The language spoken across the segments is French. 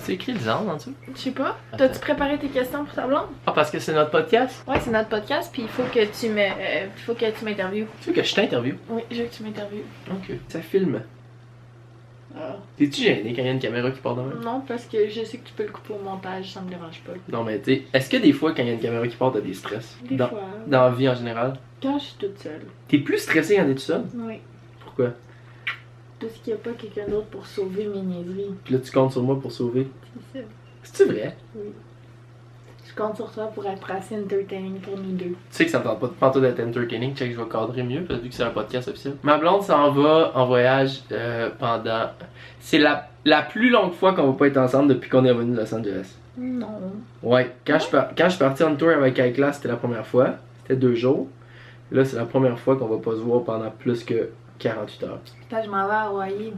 T'as-tu écrit Lisande en dessous? Je sais pas. Attends. T'as-tu préparé tes questions pour ta blonde? Ah, parce que c'est notre podcast? Ouais, c'est notre podcast, puis il faut que tu m'interviewes. Tu veux que je t'interviewe? Oui, je veux que tu m'interviewes. Ok. Ça filme. Ah. T'es-tu gêné quand il y a une caméra qui part de même? Non, parce que je sais que tu peux le couper au montage, ça me dérange pas. Non, mais tu sais, est-ce que des fois, quand il y a une caméra qui part, t'as des stress? Des dans, fois. dans la vie en général? Quand je suis toute seule. T'es plus stressé quand t'es tout seul? Oui. Pourquoi? Parce qu'il n'y a pas quelqu'un d'autre pour sauver mes niaiseries. Puis là, tu comptes sur moi pour sauver. C'est ça. C'est-tu vrai? Oui. Je compte sur toi pour être assez entertaining pour nous deux. Tu sais que ça me tente pas de pantoute d'être entertaining, check, je vais cadrer mieux, parce que vu que c'est un podcast officiel. Ma blonde s'en va en voyage pendant... C'est la plus longue fois qu'on va pas être ensemble depuis qu'on est revenu de Los Angeles. Non. Ouais, quand je suis parti en tour avec Aikla, c'était la première fois. C'était 2 jours. Là, c'est la première fois qu'on va pas se voir pendant plus que 48 heures. Putain, je m'en vais à Hawaii.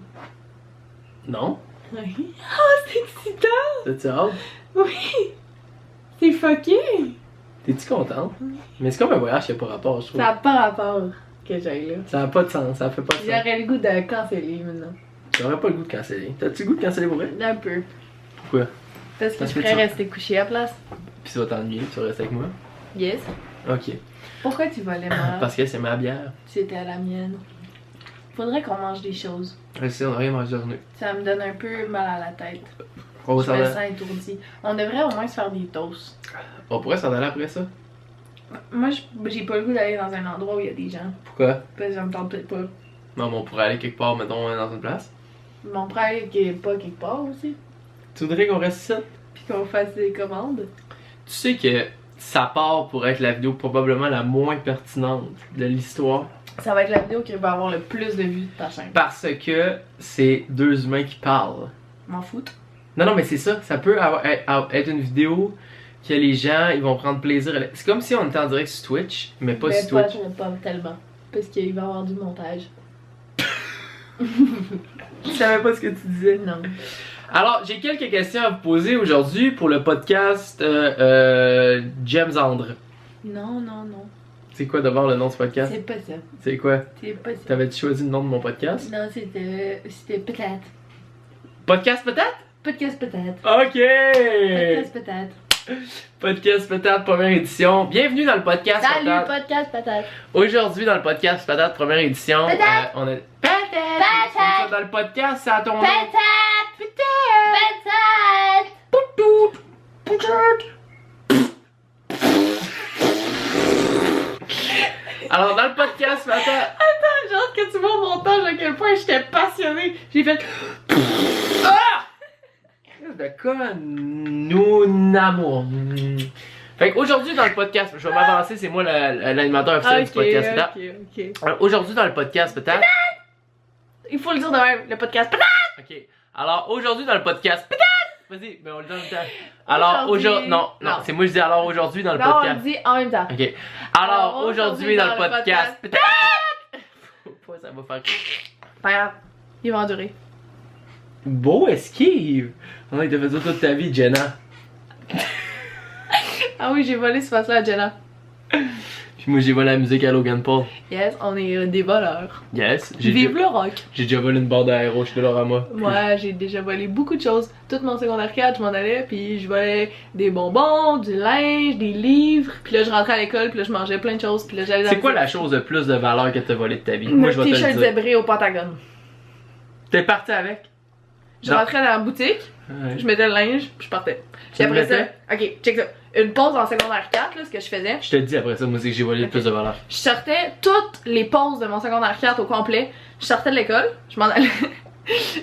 Non? Oui. Oh, c'est excitant! T'as-tu hâte? Oui! C'est fucké! T'es-tu contente? Mais c'est comme un voyage qui a pas rapport, je trouve. Ça n'a pas rapport que j'aille là. Ça a pas de sens, ça fait pas de sens. J'aurais le goût de canceller maintenant. J'aurais pas le goût de canceller. T'as-tu le goût de canceller pour vrai? Un peu. Pourquoi? Parce que Parce je que pourrais tu- rester couché à place. Puis tu vas t'ennuyer, tu vas rester avec moi? Yes. Ok. Pourquoi tu volais moi? Parce que c'est ma bière. C'était à la mienne. Faudrait qu'on mange des choses. Je sais, on a rien mangé aujourd'hui. Ça me donne un peu mal à la tête. On va Je s'en me aller. sens étourdie. On devrait au moins se faire des toasts. On pourrait s'en aller après ça. Moi, j'ai pas le goût d'aller dans un endroit où il y a des gens. Pourquoi? Parce que ça me tente peut-être pas. Non, mais on pourrait aller quelque part, mettons, dans une place. Mon frère qui est pas quelque part aussi. Tu voudrais qu'on reste ici? Puis qu'on fasse des commandes. Tu sais que ça part pour être la vidéo probablement la moins pertinente de l'histoire. Ça va être la vidéo qui va avoir le plus de vues de ta chaîne. Parce que c'est 2 humains qui parlent. M'en foutre. Non, mais c'est ça. Ça peut être une vidéo que les gens ils vont prendre plaisir. C'est comme si on était en direct sur Twitch, mais pas sur Twitch. Pas tellement. Parce qu'il va y avoir du montage. Je savais pas ce que tu disais. Non. Alors, j'ai quelques questions à vous poser aujourd'hui pour le podcast James Andre. Non. C'est quoi d'abord le nom de ce podcast? C'est pas ça. C'est quoi? C'est pas ça. T'avais-tu choisi le nom de mon podcast? Non, c'était peut-être. Podcast peut-être? Podcast peut-être. Ok! Podcast peut-être. Podcast peut-être, première édition. Bienvenue dans le podcast Salut, peut-être. podcast peut-être. Aujourd'hui dans le podcast peut-être, première édition. Peut-être. On est... Peut-être. C'est ça dans le podcast, c'est à ton nom. Peut-être. Alors dans le podcast peut-être... Attends, j'ai hâte que tu vois au montage à quel point j'étais passionnée. J'ai fait. Ah! De con, nous amour. Fait qu'aujourd'hui dans le podcast, je vais m'avancer, c'est moi l'animateur officiel du podcast peut-être. ok. Alors, aujourd'hui dans le podcast peut-être. Il faut le dire de même, le podcast peut-être. Ok. Alors aujourd'hui dans le podcast peut-être. Vas-y, mais on le donne en même temps. Alors aujourd'hui. Non, c'est moi je dis alors aujourd'hui dans le Non, on le podcast. dit en même temps. Ok. Alors aujourd'hui dans le podcast peut-être. Ça va faire. Pas grave, il va endurer. Beau esquive! On t'a fait ça toute ta vie, Jenna. Ah oui, j'ai volé ce face-là à Jenna. Puis moi, j'ai volé la musique à Logan Paul. Yes, on est des voleurs. Yes. Vive le rock! J'ai déjà volé une barre d'aéro chez Dolorama. Moi, j'ai déjà volé beaucoup de choses. Tout mon secondaire 4, je m'en allais, puis je volais des bonbons, du linge, des livres. Puis là, je rentrais à l'école, puis là, je mangeais plein de choses. Puis là, j'allais dans C'est quoi la chose de plus de valeur que t'as volé de ta vie? Moi, Moi, je vais te t-shirt le dire. zébré au Pentagone. T'es parti avec? Je Non. rentrais dans la boutique, Ouais. je mettais le linge, puis je partais. Puis Tu après le ça, mettais? ok, check ça. Une pause en secondaire 4, là, ce que je faisais. Je te le dis après ça, moi, c'est que j'ai volé le Ok. plus de valeur. Je sortais toutes les pauses de mon secondaire 4 au complet. Je sortais de l'école, je m'en allais.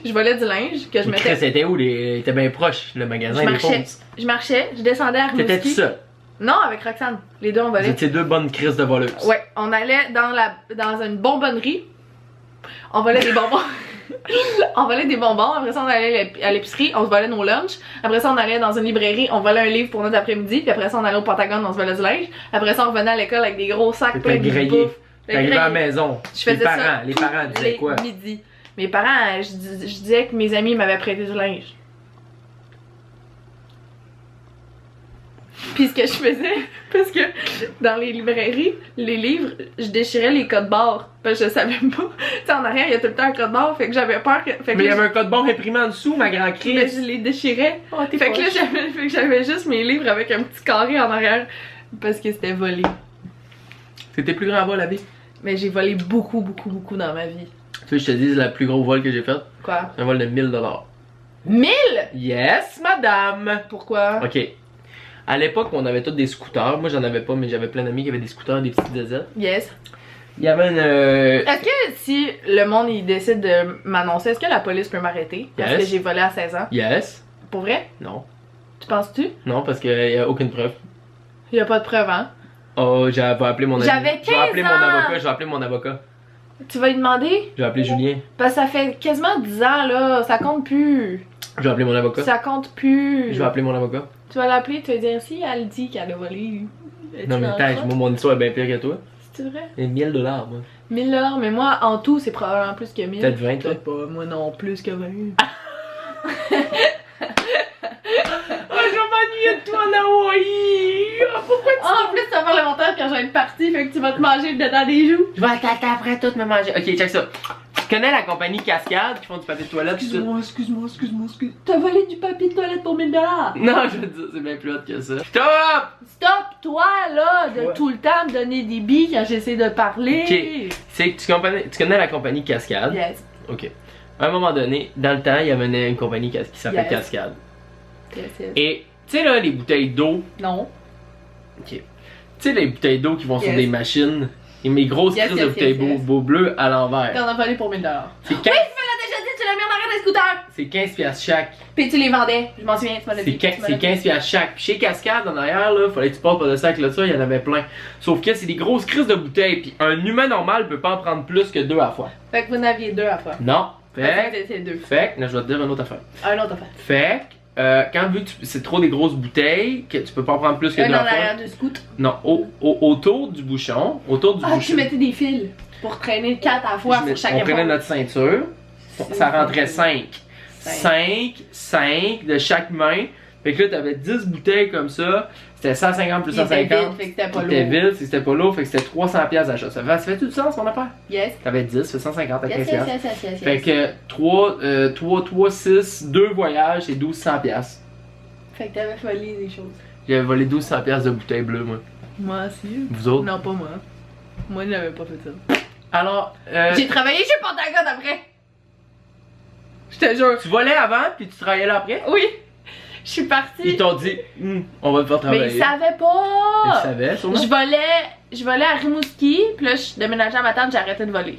Je volais du linge que je Mais mettais. c'était où? T'étais bien proche, le magasin, Je les marchais. pauses. Je marchais, je descendais à T'étais tout Rimouski. seul. Non, avec Roxane. Les deux on Vous volait. étiez 2 bonnes crises de voleuses. Ouais, on allait dans une bonbonnerie. On volait des bonbons. On volait des bonbons, après ça on allait à l'épicerie, on se volait nos lunchs. Après ça on allait dans une librairie, on volait un livre pour notre après-midi. Puis après ça on allait au Pentagone, on se volait du linge. Après ça on revenait à l'école avec des gros sacs pleins T'étais de grillé. bouffe. T'es arrivé à la maison. Je faisais les parents, ça les tous parents disaient les quoi? midis. Mes parents, je disais que mes amis m'avaient prêté du linge. Puis ce que je faisais, parce que dans les librairies, les livres, je déchirais les codes barres. Parce que je savais pas. Tu sais, en arrière, il y a tout le temps un code barre, fait que j'avais peur que. Fait que Mais il y avait un code barre imprimé en dessous, ma grande mais crise. je les déchirais. Oh, t'es Fait que là, poche. j'avais juste mes livres avec un petit carré en arrière. Parce que c'était volé. C'était plus grand vol, la vie. Mais j'ai volé beaucoup, beaucoup, beaucoup dans ma vie. Tu veux que je te dise la plus gros vol que j'ai fait? Quoi? Un vol de 1000 $. 1000? Yes, madame! Pourquoi? Ok. À l'époque, on avait tous des scooters. Moi, j'en avais pas, mais j'avais plein d'amis qui avaient des scooters, des petites zezettes. Yes. Il y avait une. Est-ce que si le monde il décide de m'annoncer, est-ce que la police peut m'arrêter? Parce Yes. que j'ai volé à 16 ans. Yes. Pour vrai? Non. Tu penses-tu? Non, parce qu'il n'y a aucune preuve. Y a pas de preuve, hein? Oh, j'avais appelé mon ami. J'avais Je vais appeler 15 mon ans. avocat, je vais appeler mon avocat. Tu vas lui demander? Je vais appeler Julien. Parce que ça fait quasiment 10 ans, là. Ça compte plus. Je vais appeler mon avocat. Ça compte plus. Je vais appeler mon avocat. Tu vas l'appeler, tu vas dire si elle dit qu'elle a volé. Es-tu Non, mais dans le tâche, crotte? moi, mon histoire est bien pire que toi. C'est vrai? Et 1000 $, moi. 1000 $, mais moi, en tout, c'est probablement plus que 1000. Peut-être 20, toi. Peut-être pas, moi non, plus que 20. Oh, je vais m'ennuyer de toi en Hawaii! Pourquoi En plus, tu vas faire le montage quand je vais être partie, fait que tu vas te manger le dedans des joues. Je vais t'attendre après tout me manger. Ok, check ça. Tu connais la compagnie Cascade qui font du papier de toilette? tout ça? Excuse-moi. T'as volé du papier de toilette pour 1000 $. Non, je veux dire, c'est bien plus hot que ça. Stop! Stop, toi, là, de Ouais. tout le temps me donner des billes quand j'essaie de parler. Ok. C'est que tu connais la compagnie Cascade? Yes. Ok. À un moment donné, dans le temps, il y avait une compagnie qui s'appelait Yes. Cascade. Yes. Et, tu sais là, les bouteilles d'eau. Non. Ok. Tu sais, les bouteilles d'eau qui vont sur Yes. des machines. Et mes grosses Yes, crises yes, de bouteilles yes, yes. bleues à l'envers. T'en as volé pour 1000 $. C'est 15, Tu me l'as déjà dit, tu l'as mis en arrière des scooters. c'est 15 piastres chaque. Puis tu les vendais. Je m'en souviens, tu m'as C'est dit. 15, c'est 15 piastres chaque. Puis chez Cascade, en arrière, là, fallait que tu passes par le sac là, ça, il y en avait plein. Sauf que c'est des grosses crises de bouteilles. Puis un humain normal peut pas en prendre plus que 2 à la fois. Fait que vous en aviez 2 à la fois. Non. Fait C'était 2. que, là, je vais te dire une autre affaire. Un autre affaire. Fait que, quand vu que c'est trop des grosses bouteilles, que tu peux pas en prendre plus que 2 Un à en la fois. arrière du scoot. Non, autour du bouchon. Autour du Ah, bouchon. tu mettais des fils pour traîner 4 à la fois sur chaque on prenait épaule. notre ceinture. Ça rentrait 5. 5 de chaque main. Fait que là, t'avais 10 bouteilles comme ça. C'était 150 plus Il était 150. vide, fait que c'était pas C'était lourd. vide, c'était pas lourd, fait que c'était 300 piastres d'achat. Ça fait tout le sens, mon affaire? Yes. T'avais 10, ça fait 150 à 15 Yes, piastres. yes. Fait que 3, 6, 2 voyages, c'est 1200 piastres. Fait que t'avais volé des choses. J'avais volé 1200 piastres de bouteilles bleues, moi. Moi aussi. Vous autres? Non, pas moi. Moi, je n'avais pas fait ça. Alors, J'ai travaillé chez Pentagone après. Je te jure. tu volais avant, puis tu travaillais là après? Oui. Je suis partie. Ils t'ont dit, on va te faire Mais travailler. ils savaient Ils pas. savaient, sûrement. Je volais à Rimouski, puis là, je déménageais à Matane, j'ai arrêté de voler.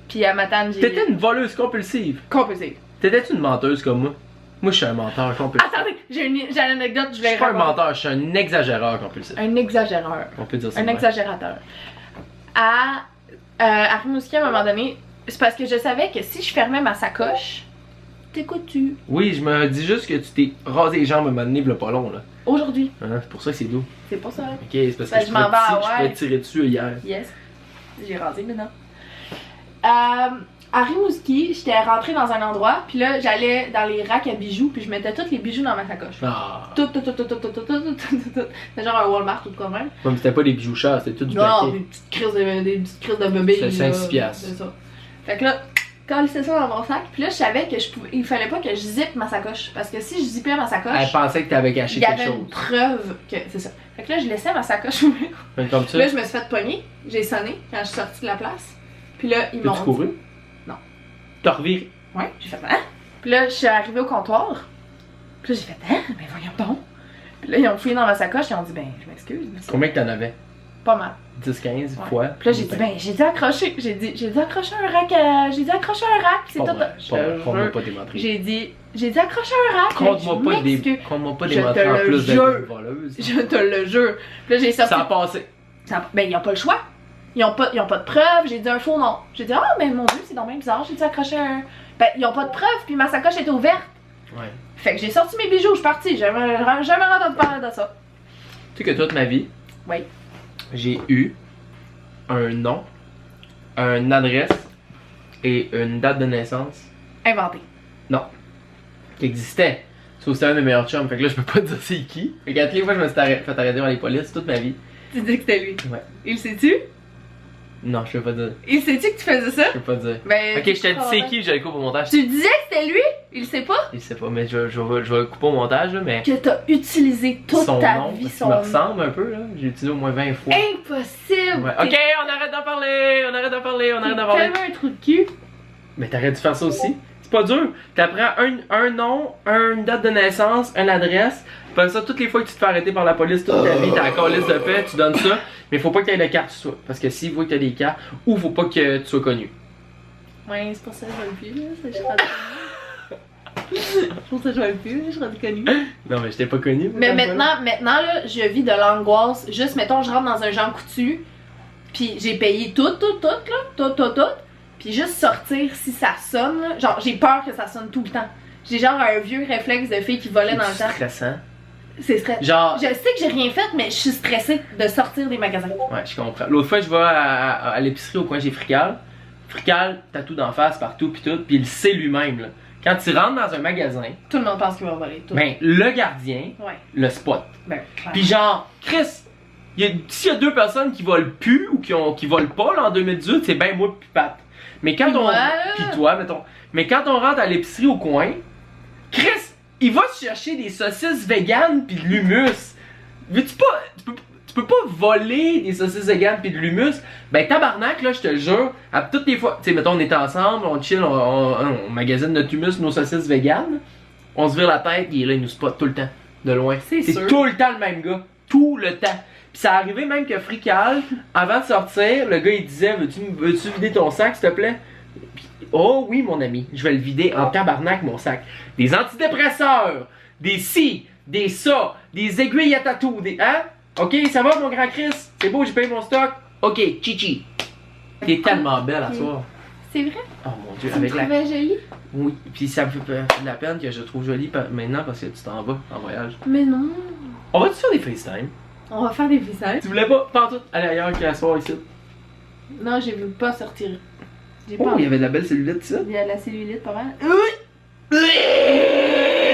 Puis à Matane, j'ai. T'étais une voleuse compulsive. compulsive. T'étais-tu une menteuse comme moi? Moi, je suis un menteur compulsif. Attendez, j'ai une anecdote, je Je vais suis pas un raconter. menteur, je suis un exagéreur compulsif. Un exagéreur. On peut dire ça. Un de même. exagérateur. À Rimouski, à un moment donné, c'est parce que je savais que si je fermais ma sacoche, t'écoutes-tu? Oui, je me dis juste que tu t'es rasé les jambes à un moment donné, il y a pas long, là. Aujourd'hui. Hein, c'est pour ça que c'est doux. C'est pas ça. Ok, c'est parce que Ben, je je m'en pouvais vais à je pouvais Hawaï. te tirer dessus hier. Yes. J'ai rasé maintenant. À Rimouski, j'étais rentrée dans un endroit, puis là, j'allais dans les racks à bijoux, puis je mettais tous les bijoux dans ma sacoche. Ah. Tout. C'est genre un Walmart ou de quoi même. Ouais, mais c'était pas des bijoux chers, c'était tout du Non, paquet. des petites crises de bébé. C'était là, 5-6 piastres. C'est ça. Fait que là, quand c'est ça dans mon sac, puis là, je savais que il fallait pas que je zippe ma sacoche. Parce que si je zippais ma sacoche, Elle pensait que t'avais il caché y quelque avait une chose. preuve que. C'est ça. Fait que là, je laissais ma sacoche ouverte. Fait comme ça. Puis là, je me suis fait pogner. J'ai sonné quand je suis sortie de la place. Puis là, ils m'ont. T'as-tu couru? Non. T'as reviré? Ouais, j'ai fait hein? Puis là, je suis arrivée au comptoir. Puis là, j'ai fait hein? Ben voyons donc. Puis là, ils ont fouillé dans ma sacoche et ils ont dit ben, je m'excuse. mais c'est Combien que t'en avais? pas mal. 10-15 Ouais. fois? Puis là, j'ai dit ben, j'ai dit accrocher. J'ai dit accrocher un rack. J'ai dit accrocher un rack. C'est Pas tout. vrai, Je pas vrai. te Compte-moi jure. pas tes menteries. J'ai dit accrocher un rack. Compte-moi pas Je des m'excuse. compte-moi pas Je des te menteries en le plus jure. d'être une voleuse. Je te le jure. Puis là, j'ai sorti. Ça a passé. Ben, ils ont pas le choix. Ils ont pas de preuves. J'ai dit un faux nom. J'ai dit, ah, mais mon Dieu, c'est donc bien bizarre. J'ai dit accrocher un. Ben, ils ont pas de preuves, puis ma sacoche était ouverte. Ouais. Fait que j'ai sorti mes bijoux, je suis partie. Jamais entendu parler de ça. Tu sais que toute ma vie, Oui. j'ai eu un nom, une adresse et une date de naissance Inventé. qui existait. C'est aussi un de mes meilleurs chums, fait que là, je peux pas te dire c'est qui. Fait qu'à toutes les fois, je me suis fait arrêter par les polices toute ma vie. Tu dis que c'était lui. Ouais. Il sait-tu? Non, je peux pas dire. Il sait-tu que tu faisais ça? Je peux pas dire. Ben, Ok, je t'ai dit c'est qui, je le coupe au montage. Tu disais que c'était lui? Il sait pas? Il sait pas, mais je vais le couper au montage, là, mais. Que t'as utilisé toute son ta nom, vie parce son qu'il me nom. ressemble un peu, là. J'ai utilisé au moins 20 fois. Impossible! Ouais. Ok, on arrête d'en parler! On arrête d'en parler! On arrête d'en parler! Tellement un trou de cul. Mais t'arrêtes de faire ça aussi. C'est pas dur. T'apprends un nom, une date de naissance, une adresse. Après ça, toutes les fois que tu te fais arrêter par la police toute ta vie, t'as encore liste de faits, tu donnes ça. Mais faut pas qu'il y ait de carte sur toi. Parce que s'ils voient que t'as des cartes, ou faut pas que tu sois connu. Ouais, c'est pour ça que je vois le plus, là. Je suis rendue connue. C'est pour ça que je vois le plus, là. Je suis rendue connue. Non, mais je t'ai pas connu. Mais maintenant, là, je vis de l'angoisse. Juste, mettons, je rentre dans un Jean Coutu, puis j'ai payé tout, là. Tout. Puis juste sortir si ça sonne, là. Genre, j'ai peur que ça sonne tout le temps. J'ai genre un vieux réflexe de fille qui volait dans le temps. C'est stressant. C'est stressant. Genre. Je sais que j'ai rien fait, mais je suis stressée de sortir des magasins. Ouais, je comprends. L'autre fois, je vais à l'épicerie au coin chez Frical. Frical, t'as tout d'en face, partout, pis tout, pis il sait lui-même, là. Quand tu rentres dans un magasin, Tout le monde pense qu'il va voler. Tout. ben, le gardien, Ouais. le spot. Ben, clairement. Pis genre, Chris, s'il y a deux personnes qui volent plus ou qui volent pas, là, en 2018, c'est ben moi pis Pat. Mais quand Pis on. moi, là. Pis toi, mettons. Mais quand on rentre à l'épicerie au coin, Chris, il va chercher des saucisses véganes pis de l'humus. Veux-tu pas. Tu peux pas voler des saucisses véganes pis de l'humus. Ben tabarnak, là, je te le jure, à toutes les fois. Tu sais, mettons, on est ensemble, on chill, on magasine notre humus, nos saucisses véganes. On se vire la tête, il est là, il nous spot tout le temps. De loin. C'est sûr. tout le temps le même gars. Tout le temps. Pis ça arrivait même que Frical, avant de sortir, le gars il disait veux-tu vider ton sac s'il te plaît? Puis, oh oui mon ami, je vais le vider en tabarnak mon sac. Des antidépresseurs, des ci, des ça, des aiguilles à tatou, des. Hein? Ok, ça va mon grand Chris? C'est beau, j'ai payé mon stock? Ok, chichi. T'es tellement belle à soir. C'est vrai? Oh mon dieu, Tu me avec la. trouvais jolie? Oui, puis ça me fait de la peine que je te trouve jolie maintenant parce que tu t'en vas en voyage. Mais non. On va-tu faire des FaceTime? On va faire des visages. Tu voulais pas pantoute aller ailleurs qu'à soir ici? Non, j'ai voulu pas sortir. J'ai Oh, pas. il y avait de la belle cellulite, ça. Il y a de la cellulite pas mal.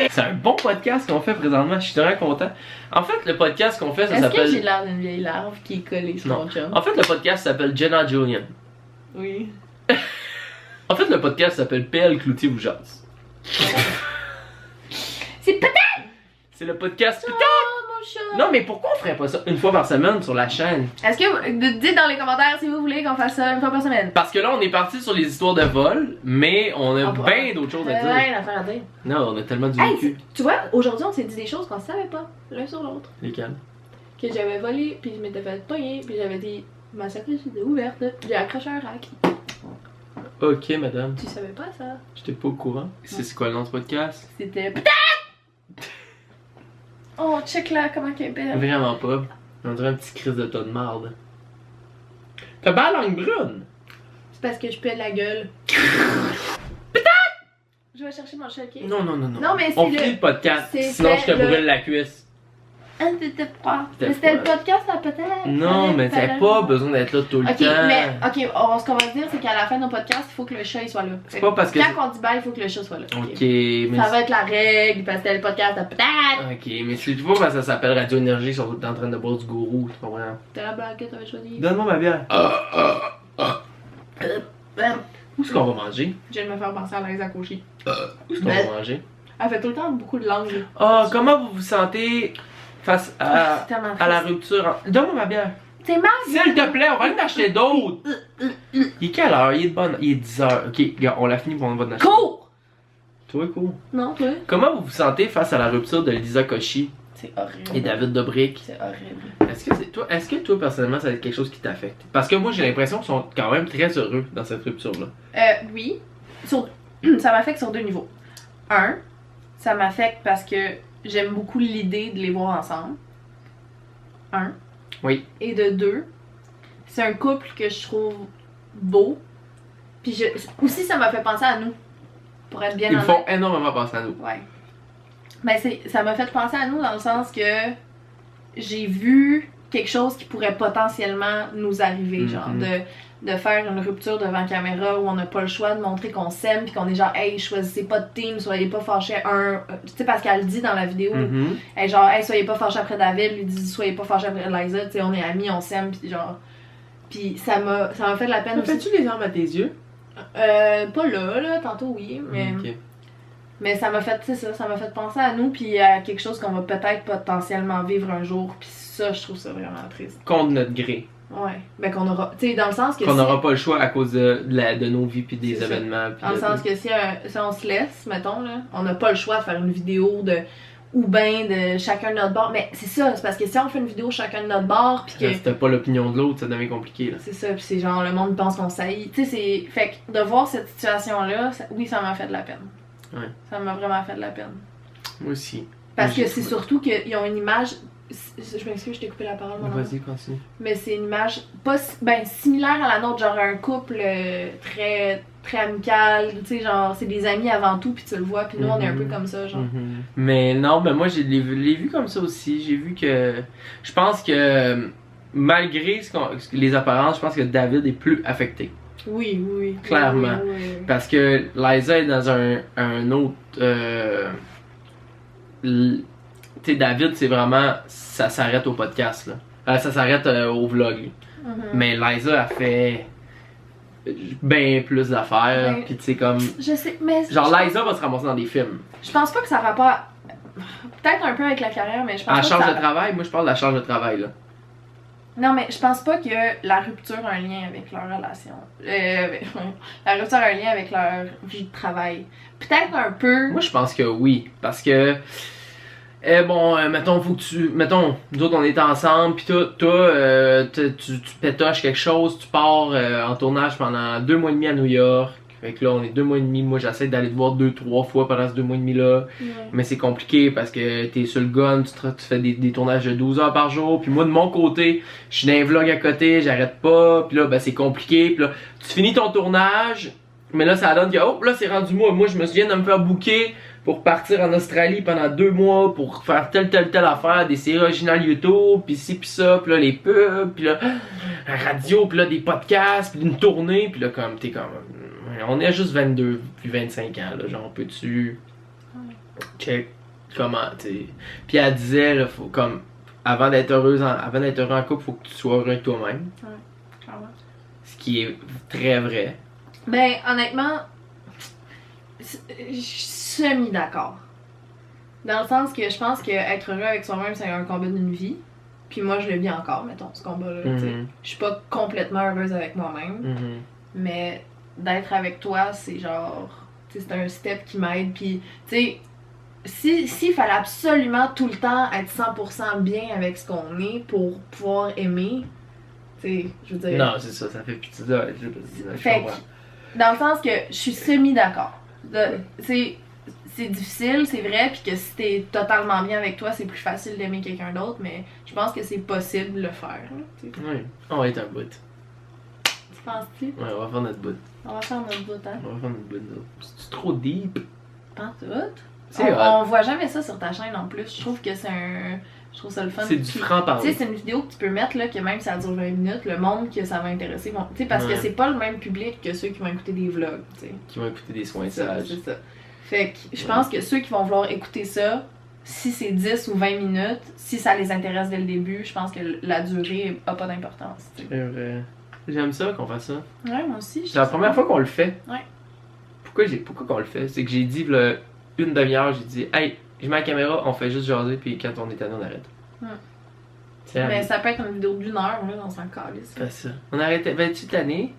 C'est un bon podcast qu'on fait présentement, je suis très content. En fait, le podcast qu'on fait, ça Est-ce que j'ai s'appelle. l'air d'une vieille larve qui est collée sur Non. mon chum? En fait, le podcast s'appelle Jenna Julian. Oui. En fait, le podcast s'appelle PL Cloutier vous jase. C'est peut-être C'est le podcast. mon chat! Non, mais pourquoi on ferait pas ça une fois par semaine sur la chaîne? Est-ce que. Dites dans les commentaires si vous voulez qu'on fasse ça une fois par semaine. Parce que là, on est parti sur les histoires de vol, mais on a bien d'autres choses à dire. Rien à faire à dire. Non, on a tellement du Hey, vécu. tu vois, aujourd'hui on s'est dit des choses qu'on savait pas, l'un sur l'autre. Lesquels? Que j'avais volé, puis je m'étais fait pogner, puis j'avais dit ma surprise était ouverte, j'ai accroché un rack. Ok, madame. Tu savais pas ça? J'étais pas au courant. C'est quoi le nom du podcast? C'était peut-être! Oh, check là, comment qu'elle est belle. Vraiment pas. On dirait un petit crise de tas de marde. T'as pas la langue brune? C'est parce que je pèle la gueule. Je vais chercher mon choquet. Non. Non, mais c'est on le- finit le podcast, c'est sinon je te le- brûle la cuisse. Ah, t'étais froid. C'était Mais c'était le froid. podcast là, peut-être. Non, mais t'as pas besoin d'être là tout le Ok, temps. mais ok, ce qu'on va se dire, c'est qu'à la fin de nos podcasts, il faut que le chat il soit là. C'est pas parce que. Quand on dit bye, il faut que le chat soit là. Ok, mais. Ça va être la règle, parce que c'était le podcast de peut-être. Ok, mais c'est pas parce que ça s'appelle Radio Énergie, ils sont tout le temps en train de boire du gourou, tu comprends? C'était la blague que t'avais choisie. Donne-moi ma bière. Ben, Où est-ce qu'on va manger? je viens de me faire penser à Liza Koshy. Où est-ce qu'on va manger? Elle fait tout le temps beaucoup de langues. Ah, comment vous vous sentez face à, C'est tellement à la triste. rupture? Donne-moi ma bière. C'est mal. S'il te plaît, on va aller en acheter d'autres. Il est quelle heure? Il est de bonne. Il est 10h. Ok, regarde, on l'a fini pour on va en acheter. Cours! Toi, cool. Non, toi? Comment vous vous sentez face à la rupture de Lisa Koshy C'est horrible. et David Dobrik? C'est horrible. Est-ce que toi, personnellement, ça va être quelque chose qui t'affecte? Parce que moi, j'ai l'impression qu'ils sont quand même très heureux dans cette rupture-là. Oui. Ça m'affecte sur deux niveaux. Un, ça m'affecte parce que j'aime beaucoup l'idée de les voir ensemble. Un. Oui. Et de deux, c'est un couple que je trouve beau. Puis aussi, ça m'a fait penser à nous. Pour être bien Ils me honnête. font énormément penser à nous. Ouais. Mais ça m'a fait penser à nous dans le sens que j'ai vu quelque chose qui pourrait potentiellement nous arriver, genre de faire une rupture devant caméra où on n'a pas le choix de montrer qu'on s'aime puis qu'on est genre hey choisissez pas de team, soyez pas fâchés tu sais parce qu'elle le dit dans la vidéo hey, genre hey soyez pas fâchés après David, lui dit soyez pas fâchés après Liza, tu sais on est amis, on s'aime puis genre puis ça m'a fait de la peine aussi. Fais-tu les armes à tes yeux? Pas là, tantôt oui, mais mais ça m'a fait, ça m'a fait penser à nous puis à quelque chose qu'on va peut-être potentiellement vivre un jour puis ça je trouve ça vraiment triste. Contre notre gré. Ouais, ben qu'on aura, tu sais, dans le sens que qu'on n'aura pas le choix à cause de nos vies puis des événements. Dans le sens que si on se laisse, mettons, là, on n'a pas le choix de faire une vidéo de ou ben de chacun de notre bord. Mais c'est ça, c'est parce que si on fait une vidéo chacun de notre bord pis que... Si t'as pas l'opinion de l'autre, ça devient compliqué, là. C'est ça, pis c'est genre le monde pense qu'on saillit. Tu sais, c'est... Fait que de voir cette situation-là, oui, ça m'a fait de la peine. Ouais. Ça m'a vraiment fait de la peine. Moi aussi. Parce que c'est surtout qu'ils ont une image... Je m'excuse, je t'ai coupé la parole, mon Vas-y, continue. Mais c'est une image pas similaire à la nôtre, genre un couple très très amical, tu sais, genre c'est des amis avant tout, puis tu le vois, puis nous on est un peu comme ça, genre. Mais non, ben moi je l'ai vu comme ça aussi. J'ai vu que. Je pense que malgré les apparences, je pense que David est plus affecté. Oui. Clairement. Oui. Parce que Liza est dans un autre. Tu sais, David, c'est vraiment. Ça s'arrête au podcast, là. Ça s'arrête au vlog. Mais Liza a fait. Ben plus d'affaires. Ben, Puis tu sais, comme. Je sais, mais. Genre, Liza va se ramasser dans des films. Je pense pas que ça a rapport. Peut-être un peu avec la carrière, mais je pense À la pas. charge de travail, moi je parle de la charge de travail, là. Non, mais je pense pas que la rupture a un lien avec leur relation. La rupture a un lien avec leur vie de travail. Peut-être un peu. Moi je pense que oui. Parce que. Mettons, faut que tu. Mettons, nous autres on est ensemble, pis toi, tu pétoches quelque chose, tu pars en tournage pendant 2 mois et demi à New York. Fait que là, on est 2 mois et demi. Moi, j'essaie d'aller te voir 2-3 fois pendant ces 2 mois et demi-là. Mais c'est compliqué parce que t'es sur le gun, tu fais des tournages de 12 heures par jour. Puis moi, de mon côté, je suis dans un vlog à côté, j'arrête pas. Puis là, ben, c'est compliqué. Puis là, tu finis ton tournage. Mais là, ça donne que, oh, là, c'est rendu moi. Moi, je me souviens de me faire booker pour partir en Australie pendant 2 mois pour faire telle affaire, des séries originales YouTube, pis ci pis ça, pis là les pubs, pis là la radio, pis là des podcasts, pis une tournée, pis là comme t'es comme on est à juste 22 puis 25 ans là, genre peux-tu check comment t'sais. Pis elle disait là, faut comme avant d'être heureux en couple, faut que tu sois heureux toi-même. Ouais, clairement. Ce qui est très vrai. Ben honnêtement, je suis semi-d'accord. Dans le sens que je pense que être heureux avec soi-même, c'est un combat d'une vie. Puis moi, je le vis encore, mettons, ce combat-là. Je suis pas complètement heureuse avec moi-même. Mais d'être avec toi, c'est genre... c'est un step qui m'aide. Puis, tu sais, s'il fallait absolument tout le temps être 100% bien avec ce qu'on est pour pouvoir aimer, tu sais, je veux dire... Non, c'est ça, ça fait pitié. Fait que, dans le sens que je suis semi-d'accord. C'est difficile, c'est vrai, puis que si t'es totalement bien avec toi, c'est plus facile d'aimer quelqu'un d'autre, mais je pense que c'est possible de le faire. Oui, on va être un bout. Tu penses-tu? Ouais, on va faire notre bout. On va faire notre bout, hein? On va faire notre bout, nous. C'est trop deep. Pas tout. On voit jamais ça sur ta chaîne en plus. Je trouve que c'est un... Je trouve ça le fun. C'est du franc-parler. Tu sais, c'est une vidéo que tu peux mettre, là, que même si ça dure 20 minutes, le monde que ça va intéresser vont... Tu sais, parce que c'est pas le même public que ceux qui vont écouter des vlogs, tu sais. Qui vont écouter des soins-sages. C'est ça. Fait que je pense que ceux qui vont vouloir écouter ça, si c'est 10 ou 20 minutes, si ça les intéresse dès le début, je pense que la durée a pas d'importance. C'est vrai. J'aime ça qu'on fasse ça. Ouais, moi aussi. C'est la première fois qu'on le fait. Ouais. Pourquoi qu'on le fait? C'est que j'ai dit, là, une demi-heure, j'ai dit, hey, je mets la caméra, on fait juste jaser, puis quand on est tanné, on arrête. Mais ça peut être une vidéo d'1 heure, là, dans un calice. Fais ça. On arrête. Ben, tu tanné?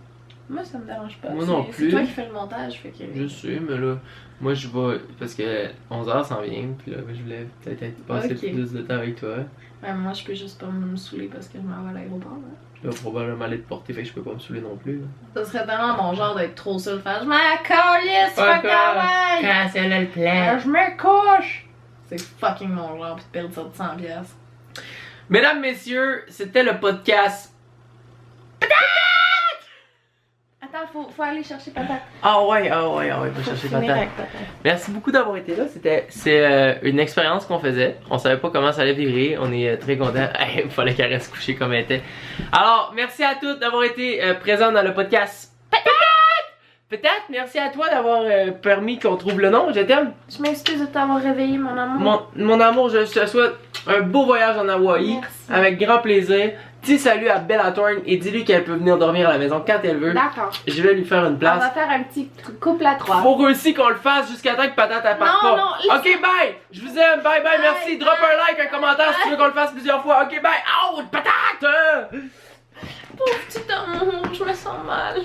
Moi, ça me dérange pas. Moi non plus. C'est toi qui fais le montage, fait que... Je sais, mais là, moi je vais. Parce que 11h s'en vient, puis là, je voulais peut-être passer plus de temps avec toi. Ouais, moi, je peux juste pas me saouler parce que je m'en vais à l'aéroport, là. Je vais probablement aller te porter, fait que je peux pas me saouler non plus. Là. Ça serait tellement mon genre d'être trop seul, faire je m'en calisse, fuck away! Cancel le plan! Je me couche! C'est fucking mon genre, pis de perdre ça de 100$. Mesdames, messieurs, c'était le podcast. Attends, faut aller chercher patate. Ah ouais, va chercher patate. Merci beaucoup d'avoir été là. C'est une expérience qu'on faisait. On savait pas comment ça allait virer. On est très contents. Il fallait qu'elle reste couchée comme elle était. Alors, merci à toutes d'avoir été présents dans le podcast. Peut-être, merci à toi d'avoir permis qu'on trouve le nom. Je t'aime. Je m'excuse de t'avoir réveillé, mon amour. Mon amour, je te souhaite un beau voyage en Hawaï. Merci. Avec grand plaisir. Dis salut à Bella Thorne et dis-lui qu'elle peut venir dormir à la maison quand elle veut. D'accord. Je vais lui faire une On place. va faire un petit couple à 3. Faut aussi qu'on le fasse jusqu'à temps que Patate elle parte pas. Non, Ok, bye! Je vous aime, bye, merci. Drop un like, un commentaire si tu veux qu'on le fasse plusieurs fois. Ok, bye! Ouch, Patate! Pauvre petit amour, je me sens mal.